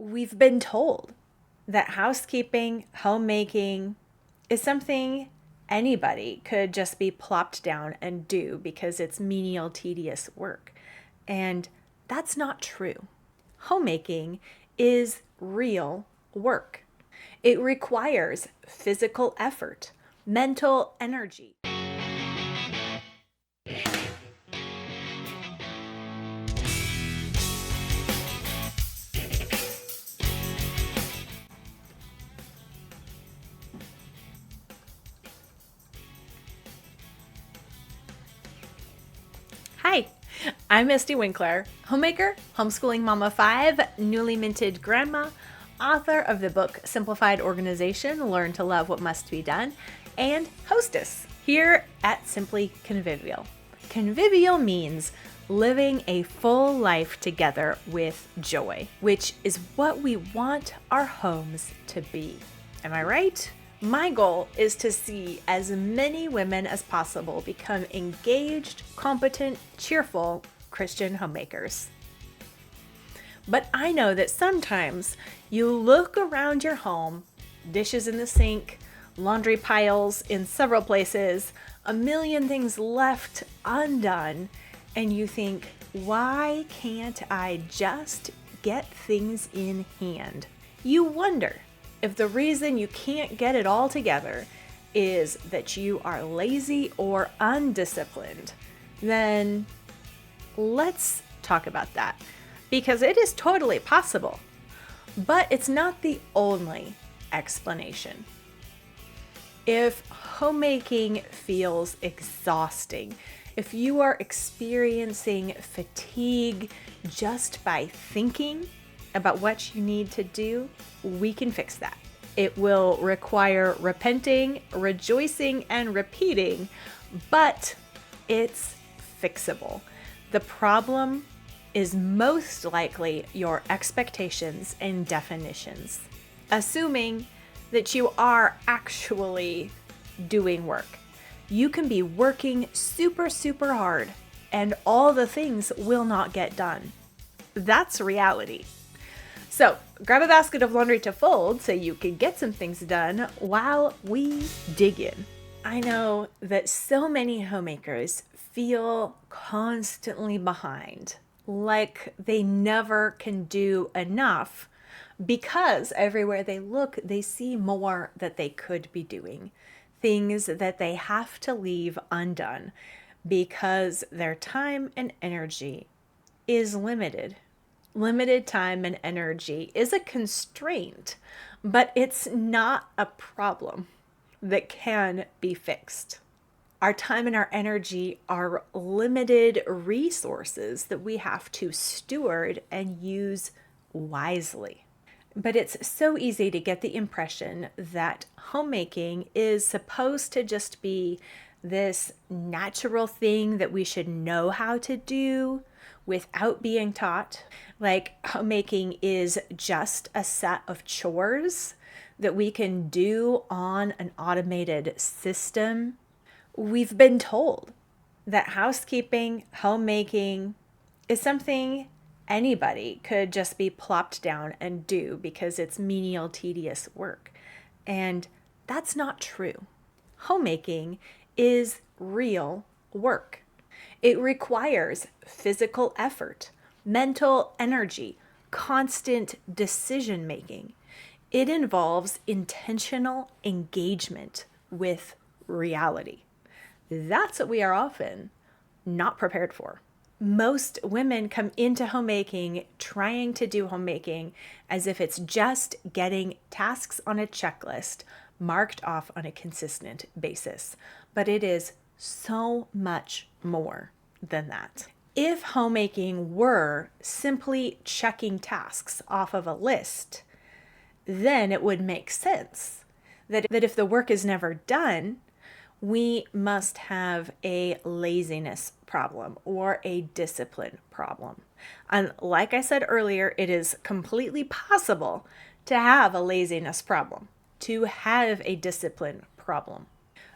We've been told that housekeeping, homemaking is something anybody could just be plopped down and do because it's menial, tedious work. And that's not true. Homemaking is real work. It requires physical effort, mental energy. Hi, I'm Mystie Winckler, homemaker, homeschooling mama of 5, newly minted grandma, author of the book Simplified Organization, Learn to Love What Must Be Done, and hostess here at Simply Convivial. Convivial means living a full life together with joy, which is what we want our homes to be. Am I right? My goal is to see as many women as possible become engaged, competent, cheerful Christian homemakers. But I know that sometimes you look around your home, dishes in the sink, laundry piles in several places, a million things left undone, and you think, why can't I just get things in hand? You wonder if the reason you can't get it all together is that you are lazy or undisciplined. Then let's talk about that, because it is totally possible, but it's not the only explanation. If homemaking feels exhausting, if you are experiencing fatigue just by thinking about what you need to do, we can fix that. It will require repenting, rejoicing, and repeating, but it's fixable. The problem is most likely your expectations and definitions, assuming that you are actually doing work. You can be working super hard and all the things will not get done. That's reality. So grab a basket of laundry to fold so you can get some things done while we dig in. I know that so many homemakers feel constantly behind, like they never can do enough, because everywhere they look, they see more that they could be doing, things that they have to leave undone because their time and energy is limited. Limited time and energy is a constraint, but it's not a problem that can be fixed. Our time and our energy are limited resources that we have to steward and use wisely. But it's so easy to get the impression that homemaking is supposed to just be this natural thing that we should know how to do without being taught. Like homemaking is just a set of chores that we can do on an automated system. We've been told that housekeeping, homemaking is something anybody could just be plopped down and do because it's menial, tedious work. And that's not true. Homemaking is real work. It requires physical effort, mental energy, constant decision making. It involves intentional engagement with reality. That's what we are often not prepared for. Most women come into homemaking trying to do homemaking as if it's just getting tasks on a checklist marked off on a consistent basis. But it is so much more than that. If homemaking were simply checking tasks off of a list, then it would make sense that if the work is never done, we must have a laziness problem or a discipline problem. And like I said earlier, it is completely possible to have a laziness problem, to have a discipline problem.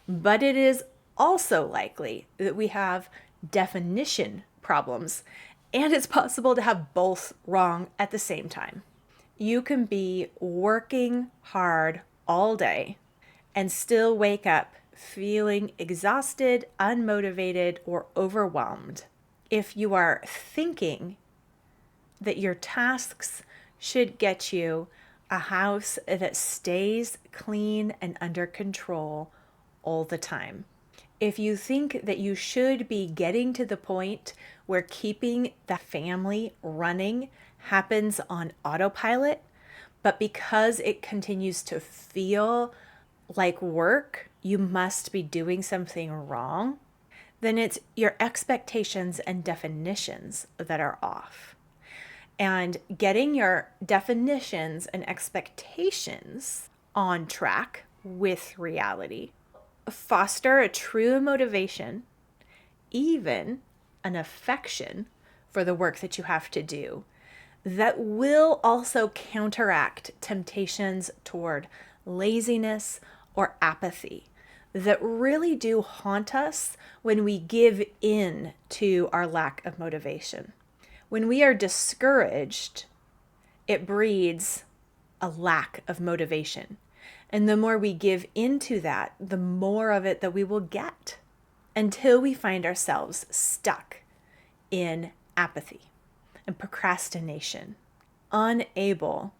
But it is also likely that we have definition problems, and it's possible to have both wrong at the same time. You can be working hard all day and still wake up feeling exhausted, unmotivated, or overwhelmed. If you are thinking that your tasks should get you a house that stays clean and under control all the time. If you think that you should be getting to the point where keeping the family running happens on autopilot, but because it continues to feel like work, you must be doing something wrong, then it's your expectations and definitions that are off. And getting your definitions and expectations on track with reality foster a true motivation, even an affection for the work that you have to do, that will also counteract temptations toward laziness or apathy that really do haunt us when we give in to our lack of motivation. When we are discouraged, it breeds a lack of motivation. And the more we give into that, the more of it that we will get, until we find ourselves stuck in apathy and procrastination, unable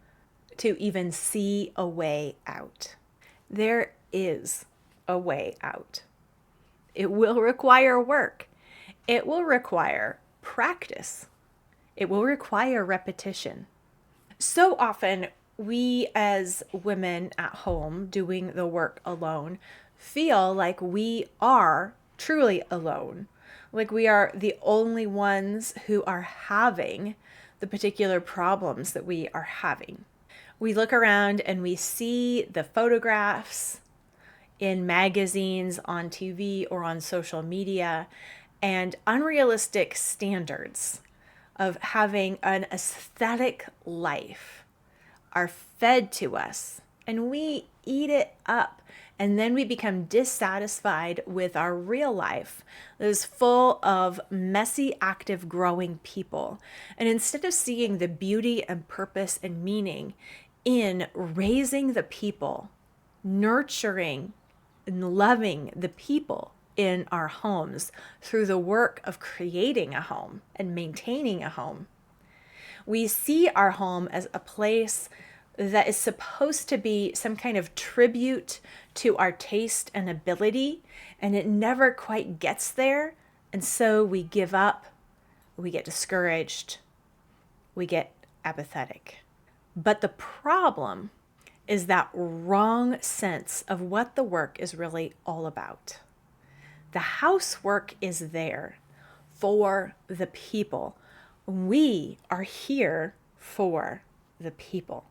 to even see a way out. There is a way out. It will require work. It will require practice. It will require repetition. So often, we as women at home doing the work alone feel like we are truly alone, like we are the only ones who are having the particular problems that we are having. We look around and we see the photographs in magazines, on TV, or on social media, and unrealistic standards of having an aesthetic life are fed to us, and we eat it up, and then we become dissatisfied with our real life that is full of messy, active, growing people. And instead of seeing the beauty and purpose and meaning in raising the people, nurturing and loving the people in our homes through the work of creating a home and maintaining a home, we see our home as a place that is supposed to be some kind of tribute to our taste and ability, and it never quite gets there. And so we give up, we get discouraged, we get apathetic. But the problem is that wrong sense of what the work is really all about. The housework is there for the people. We are here for the people,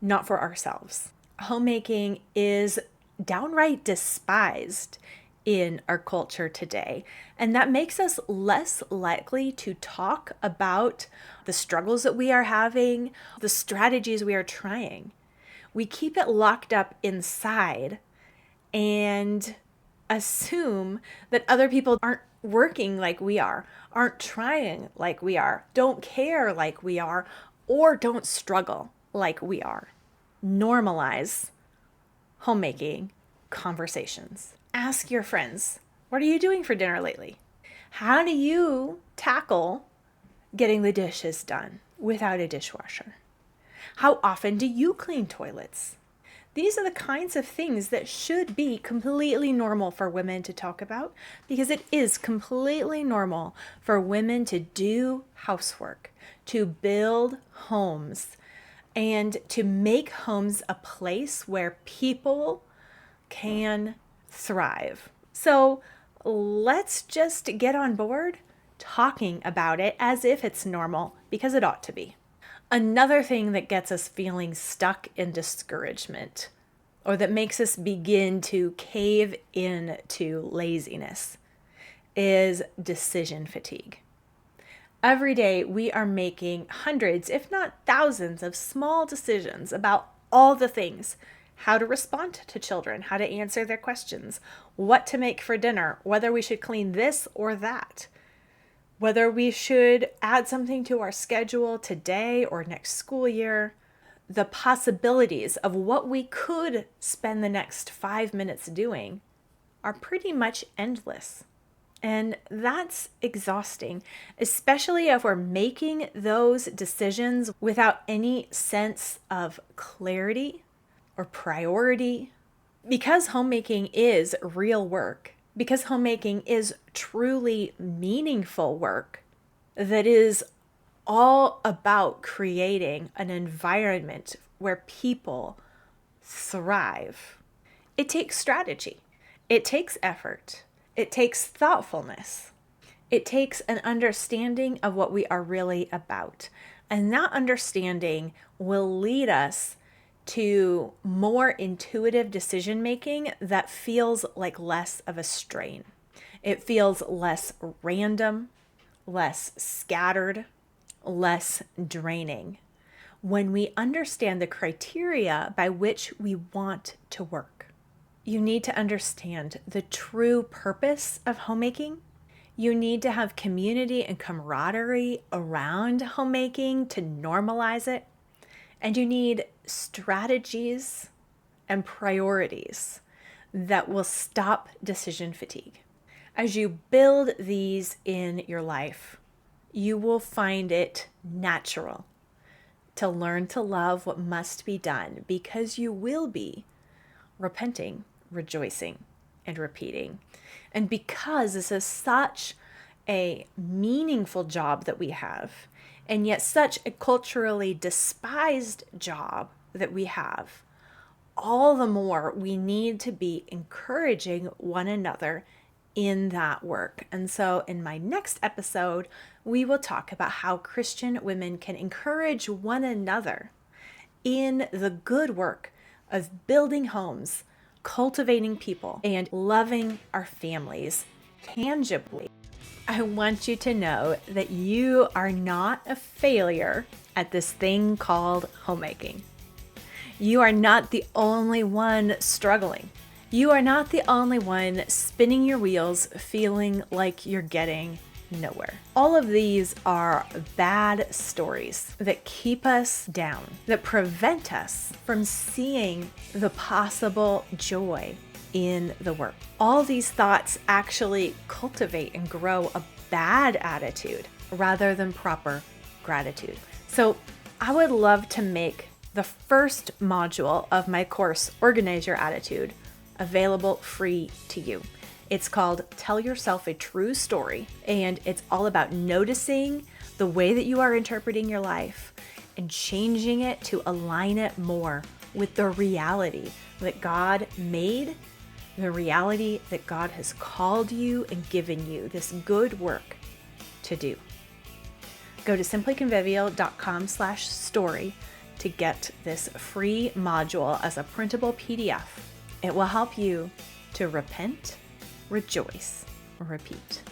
not for ourselves. Homemaking is downright despised in our culture today, and that makes us less likely to talk about the struggles that we are having, the strategies we are trying. We keep it locked up inside and assume that other people aren't working like we are, aren't trying like we are, don't care like we are, or don't struggle like we are. Normalize homemaking conversations. Ask your friends, what are you doing for dinner lately? How do you tackle getting the dishes done without a dishwasher? How often do you clean toilets? These are the kinds of things that should be completely normal for women to talk about, because it is completely normal for women to do housework, to build homes, and to make homes a place where people can thrive. So let's just get on board talking about it as if it's normal, because it ought to be. Another thing that gets us feeling stuck in discouragement, or that makes us begin to cave into laziness, is decision fatigue. Every day we are making hundreds, if not thousands, of small decisions about all the things: how to respond to children, how to answer their questions, what to make for dinner, whether we should clean this or that. whether we should add something to our schedule today or next school year. The possibilities of what we could spend the next 5 minutes doing are pretty much endless. And that's exhausting, especially if we're making those decisions without any sense of clarity or priority. Because homemaking is real work, because homemaking is truly meaningful work that is all about creating an environment where people thrive. It takes strategy. It takes effort. It takes thoughtfulness. It takes an understanding of what we are really about. And that understanding will lead us to more intuitive decision making that feels like less of a strain. It feels less random, less scattered, less draining when we understand the criteria by which we want to work. You need to understand the true purpose of homemaking. You need to have community and camaraderie around homemaking to normalize it. And you need strategies and priorities that will stop decision fatigue. As you build these in your life, you will find it natural to learn to love what must be done because you will be repenting, rejoicing, and repeating. And because this is such a meaningful job that we have, and yet such a culturally despised job that we have, all the more we need to be encouraging one another in that work. And so in my next episode, we will talk about how Christian women can encourage one another in the good work of building homes, cultivating people, and loving our families tangibly. I want you to know that you are not a failure at this thing called homemaking. You are not the only one struggling. You are not the only one spinning your wheels, feeling like you're getting nowhere. All of these are bad stories that keep us down, that prevent us from seeing the possible joy in the work. All these thoughts actually cultivate and grow a bad attitude rather than proper gratitude. So I would love to make the first module of my course, Organize Your Attitude, available free to you. It's called Tell Yourself a True Story, and it's all about noticing the way that you are interpreting your life and changing it to align it more with the reality that God made, the reality that God has called you and given you this good work to do. Go to simplyconvivial.com/story to get this free module as a printable PDF. It will help you to repent, rejoice, repeat.